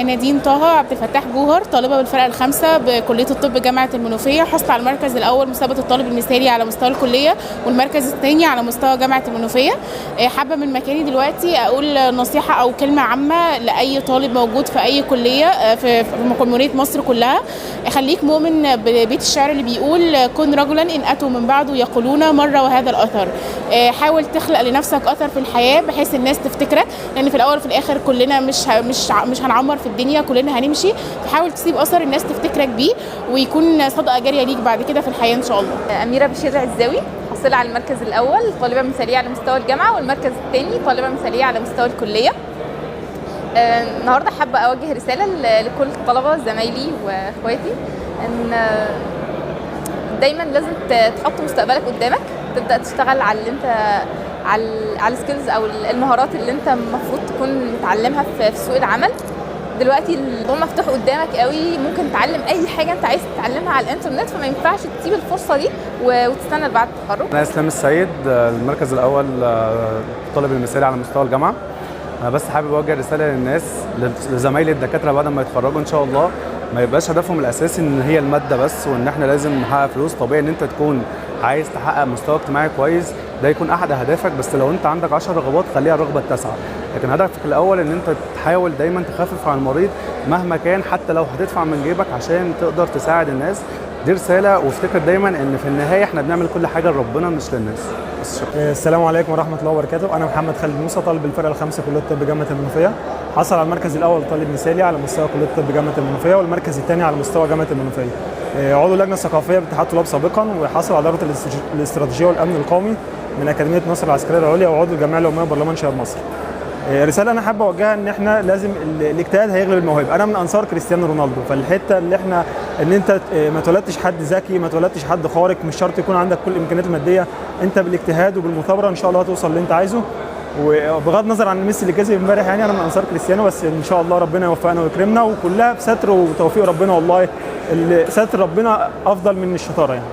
نادين طه عبد الفتاح جوهر، طالبه بالفرقه الخامسه بكليه الطب جامعه المنوفيه. حصلت على المركز الاول مسابقه الطالب المثالي على مستوى الكليه، والمركز الثاني على مستوى جامعه المنوفيه. حابه من مكاني دلوقتي اقول نصيحه او كلمه عامه لاي طالب موجود في اي كليه في جمهوريه مصر كلها. خليك مؤمن ببيت الشعر اللي بيقول: كن رجلا ان اتوا من بعده يقولون مره وهذا الاثر. حاول تخلق لنفسك اثر في الحياه بحيث الناس تفتكرك، لان في الاول وفي الاخر كلنا مش هنعمر في الدنيا، كلنا هنمشي. فحاول تسيب اثر الناس تفتكرك بيه، ويكون صدقه جاريه ليك بعد كده في الحياه ان شاء الله. أميرة بشير عزاوي، حاصله على المركز الاول طالبه مثاليه على مستوى الجامعه، والمركز الثاني طالبه مثاليه على مستوى الكليه. النهارده حابه اوجه رساله لكل الطلبه زمايلي واخواتي ان دايما لازم تحط مستقبلك قدامك، تبدا تشتغل على اللي انت على السكيلز او المهارات اللي انت المفروض تكون متعلمها في سوق العمل. دلوقتي الموضوع مفتوح قدامك قوي، ممكن تتعلم اي حاجه انت عايز تتعلمها على الانترنت، فما ينفعش تسيب الفرصه دي وتستنى بعد التخرج. انا اسلام السيد، المركز الاول طالب المثالي على مستوى الجامعه. انا بس حابب اوجه رساله للناس، لزمايلي الدكاتره بعد ما يتخرجوا ان شاء الله، ما يبقاش هدفهم الاساسي ان هي الماده بس، وان احنا لازم نحقق فلوس. طبيعي ان انت تكون عايز تحقق مستوى اجتماعي كويس، ده يكون احد اهدافك، بس لو انت عندك 10 رغبات خليها الرغبه التاسعه. لكن هدفك الاول ان انت تحاول دايما تخفف عن المريض مهما كان، حتى لو هتدفع من جيبك عشان تقدر تساعد الناس. دي رساله، وافتكر دايما ان في النهايه احنا بنعمل كل حاجه لربنا مش للناس. السلام عليكم ورحمه الله وبركاته. انا محمد خالد موسى، طالب بالفرقه الخامسه كليه الطب جامعه المنوفيه. حصل على المركز الاول طالب مثالي على مستوى كليه الطب جامعه المنوفيه، والمركز الثاني على مستوى جامعه المنوفيه. عضو اللجنه الثقافيه باتحاد طلاب سابقا، وحصل على اداره الاستراتيجيه والامن القومي من اكاديميه نصر العسكريه العليا، وعضو الجمعيه العموميه برلمان شباب مصر. رساله انا حابه اوجهها ان احنا لازم الاجتهاد هيغلب الموهبه. انا من انصار كريستيانو رونالدو، فالحته اللي احنا ان انت ما اتولدتش حد ذكي، ما اتولدتش حد خارق، مش شرط يكون عندك كل الامكانيات الماديه. انت بالاجتهاد وبالمثابره ان شاء الله هتوصل اللي انت عايزه. وبغض النظر عن ميسي اللي كسب امبارح، يعني انا من انصار كريستيانو، بس ان شاء الله ربنا يوفقنا ويكرمنا، وكلها بستر وتوفيق ربنا. والله ستر ربنا افضل من الشطاره يعني.